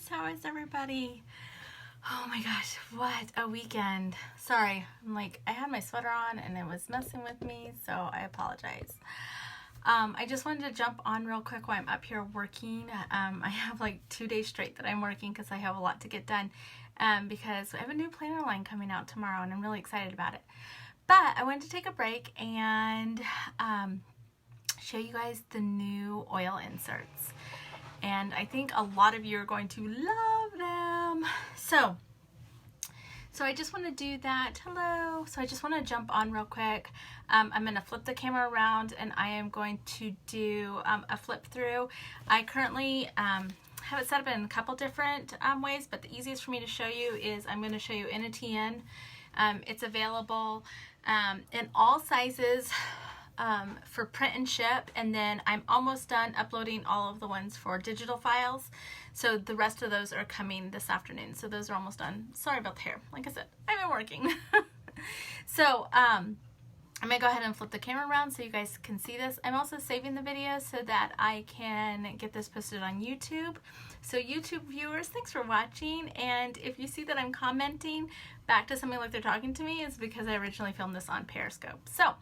How is everybody? Oh my gosh, what a weekend. Sorry, I had my sweater on and it was messing with me, so I apologize. I just wanted to jump on real quick while I'm up here working. I have 2 days straight that I'm working because I have a lot to get done because I have a new planner line coming out tomorrow and I'm really excited about it. But I wanted to take a break and show you guys the new oil inserts. And I think a lot of you are going to love them. So I just want to do that. Hello. So I just want to jump on real quick. I'm going to flip the camera around and I am going to do a flip through. I currently have it set up in a couple different ways, but the easiest for me to show you is I'm going to show you in a TN. It's available in all sizes for print and ship, and then I'm almost done uploading all of the ones for digital files, so the rest of those are coming this afternoon, so those are almost done. Sorry about the hair. Like I said, I've been working. So I'm gonna go ahead and flip the camera around so you guys can see this. I'm also saving the video so that I can get this posted on YouTube. So YouTube viewers, thanks for watching, and if you see that I'm commenting back to somebody like they're talking to me, it's because I originally filmed this on Periscope. So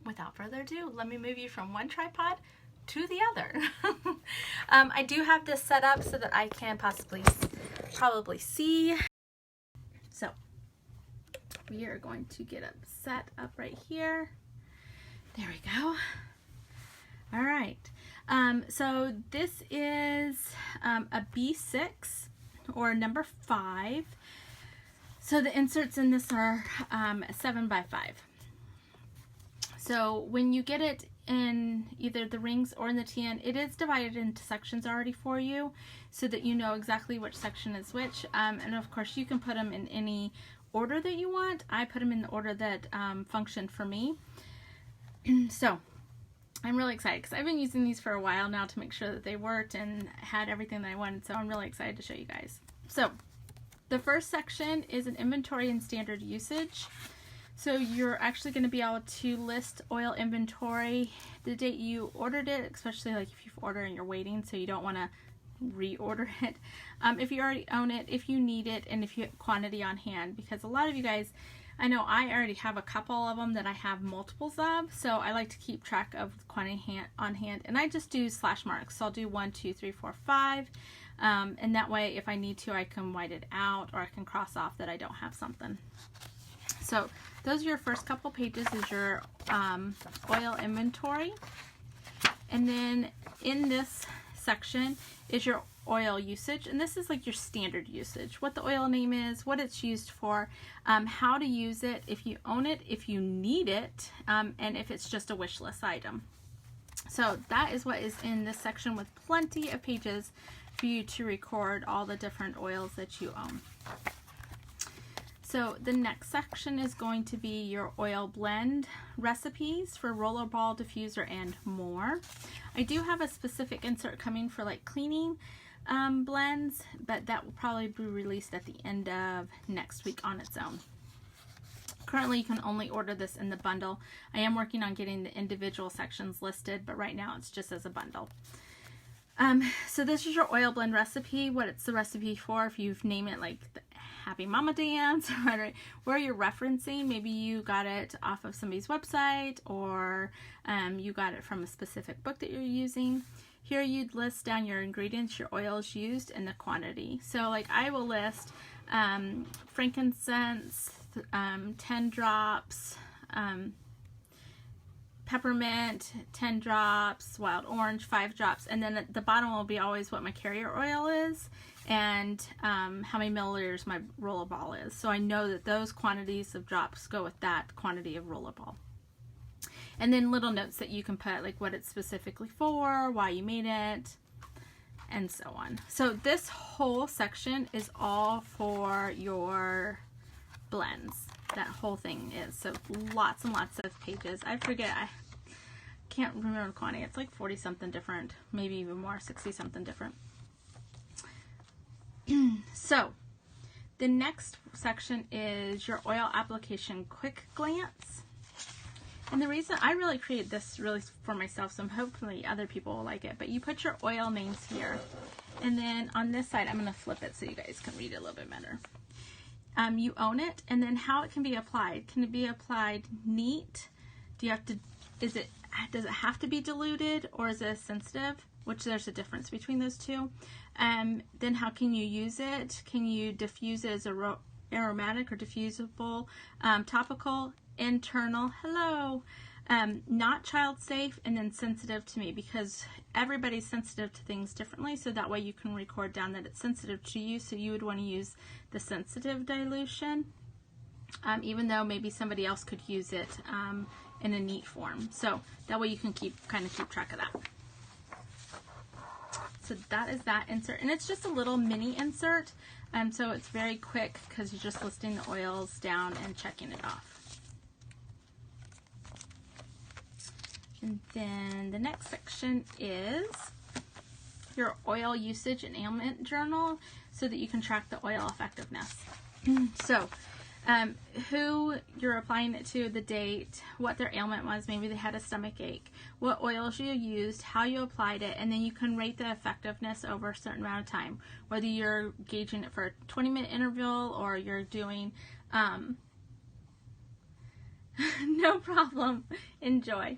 without further ado, let me move you from one tripod to the other. I do have this set up so that I can probably see. So we are going to get it set up right here. There we go. All right. So this is a B6 or number 5. So the inserts in this are 7x5. So when you get it in either the rings or in the TN, it is divided into sections already for you so that you know exactly which section is which. And of course you can put them in any order that you want. I put them in the order that functioned for me. So I'm really excited because I've been using these for a while now to make sure that they worked and had everything that I wanted. So I'm really excited to show you guys. So the first section is an inventory and standard usage. So you're actually going to be able to list oil inventory, the date you ordered it, especially if you've ordered and you're waiting, so you don't want to reorder it. If you already own it, if you need it, and if you have quantity on hand, because a lot of you guys, I know I already have a couple of them that I have multiples of, so I like to keep track of quantity on hand, and I just do slash marks. So I'll do 1, 2, 3, 4, 5, and that way if I need to, I can white it out or I can cross off that I don't have something. So those are your first couple pages is your oil inventory. And then in this section is your oil usage. And this is your standard usage. What the oil name is, what it's used for, how to use it, if you own it, if you need it, and if it's just a wish list item. So that is what is in this section with plenty of pages for you to record all the different oils that you own. So the next section is going to be your oil blend recipes for rollerball, diffuser, and more. I do have a specific insert coming for cleaning blends, but that will probably be released at the end of next week on its own. Currently, you can only order this in the bundle. I am working on getting the individual sections listed, but right now it's just as a bundle. So this is your oil blend recipe, what it's the recipe for, if you've named it the Happy Mama Dance, or where you're referencing. Maybe you got it off of somebody's website, or you got it from a specific book that you're using. Here you'd list down your ingredients, your oils used, and the quantity. So I will list frankincense, 10 drops, peppermint, 10 drops, wild orange, 5 drops, and then at the bottom will be always what my carrier oil is and how many milliliters my rollerball is. So I know that those quantities of drops go with that quantity of rollerball. And then little notes that you can put, what it's specifically for, why you made it, and so on. So this whole section is all for your blends. That whole thing is. So lots and lots of pages. I forget, I can't remember the quantity. It's 40 something different, maybe even more, 60 something different. So the next section is your oil application quick glance. And the reason I really created this really for myself, so hopefully other people will like it, but you put your oil names here. And then on this side, I'm going to flip it so you guys can read it a little bit better. You own it, and then how it can be applied. Can it be applied neat? Do you have to, does it have to be diluted, or is it sensitive? Which there's a difference between those two. Then how can you use it? Can you diffuse it as aromatic or diffusible, topical, internal, hello, not child safe, and then sensitive to me, because everybody's sensitive to things differently, so that way you can record down that it's sensitive to you, so you would want to use the sensitive dilution, even though maybe somebody else could use it in a neat form. So that way you can kind of keep track of that. So that is that insert, and it's just a little mini insert, so it's very quick because you're just listing the oils down and checking it off. And then the next section is your oil usage and ailment journal, so that you can track the oil effectiveness. So who you're applying it to, the date, what their ailment was, maybe they had a stomach ache, what oils you used, how you applied it, and then you can rate the effectiveness over a certain amount of time, whether you're gauging it for a 20-minute interval or you're doing no problem, enjoy.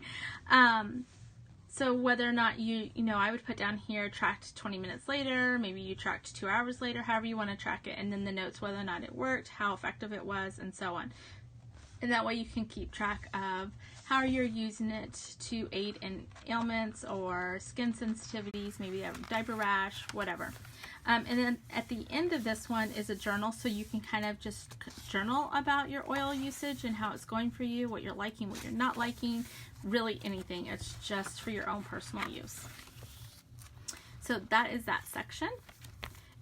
So whether or not you know, I would put down here tracked 20 minutes later, maybe you tracked 2 hours later, however you want to track it, and then the notes, whether or not it worked, how effective it was, and so on. And that way you can keep track of how you're using it to aid in ailments or skin sensitivities, maybe a diaper rash, whatever. And then at the end of this one is a journal, so you can kind of just journal about your oil usage and how it's going for you, what you're liking, what you're not liking, really anything. It's just for your own personal use. So that is that section.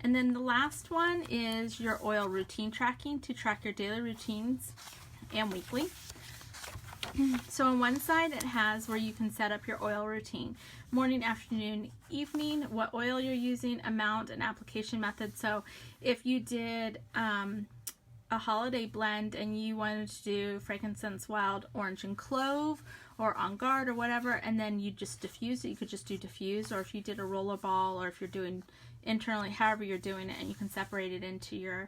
And then the last one is your oil routine tracking, to track your daily routines and weekly. So on one side it has where you can set up your oil routine, morning, afternoon, evening, what oil you're using, amount, and application method. So if you did a holiday blend and you wanted to do frankincense, wild orange, and clove, or on guard or whatever, and then you just diffuse it, you could just do diffuse, or if you did a roller ball, or if you're doing internally, however you're doing it, and you can separate it into your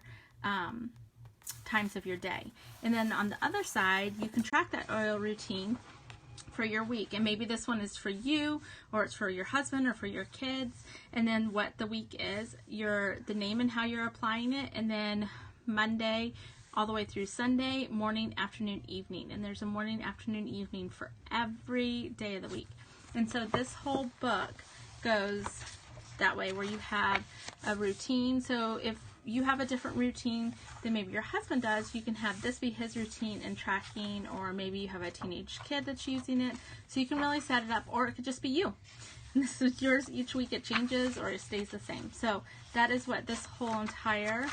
times of your day. And then on the other side, you can track that oil routine for your week, and maybe this one is for you, or it's for your husband, or for your kids. And then what the week is, the name and how you're applying it, and then Monday all the way through Sunday, morning, afternoon, evening. And there's a morning, afternoon, evening for every day of the week. And so this whole book goes that way, where you have a routine. So if you have a different routine than maybe your husband does, you can have this be his routine and tracking, or maybe you have a teenage kid that's using it, so you can really set it up, or it could just be you. And this is yours. Each week it changes or it stays the same. So that is what this whole entire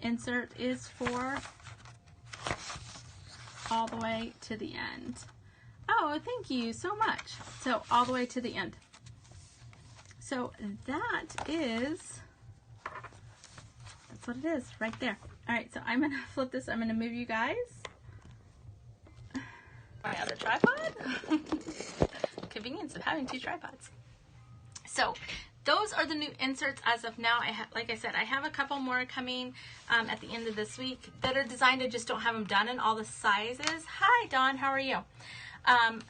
insert is for, all the way to the end. Oh, thank you so much. So all the way to the end. So that's what it is right there. All right, so I'm going to flip this. I'm going to move you guys. My other tripod. Convenience of having 2 tripods. So those are the new inserts as of now. Like I said, I have a couple more coming at the end of this week that are designed. I just don't have them done in all the sizes. Hi, Dawn. How are you?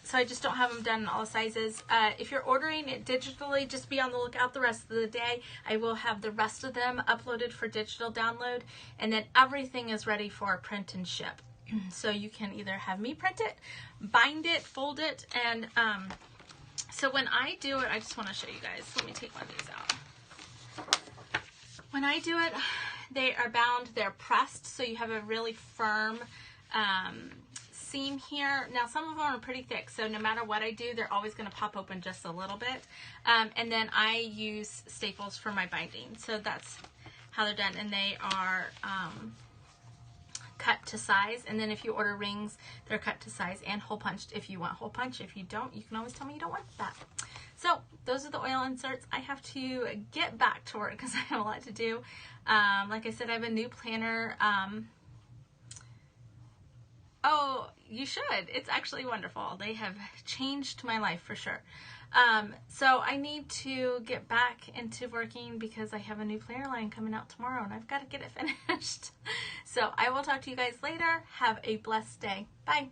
So I just don't have them done in all sizes. If you're ordering it digitally, just be on the lookout the rest of the day. I will have the rest of them uploaded for digital download, and then everything is ready for print and ship. So you can either have me print it, bind it, fold it, and so when I do it, I just want to show you guys. Let me take one of these out. When I do it, they are bound, they're pressed, so you have a really firm seam here. Now some of them are pretty thick, so no matter what I do, they're always going to pop open just a little bit. And then I use staples for my binding, so that's how they're done. And they are cut to size. And then if you order rings, they're cut to size and hole punched if you want hole punch. If you don't, you can always tell me you don't want that. So those are the oil inserts. I have to get back to work because I have a lot to do. Like I said, I have a new planner. Oh, you should. It's actually wonderful. They have changed my life for sure. So I need to get back into working because I have a new planner line coming out tomorrow and I've got to get it finished. So I will talk to you guys later. Have a blessed day. Bye.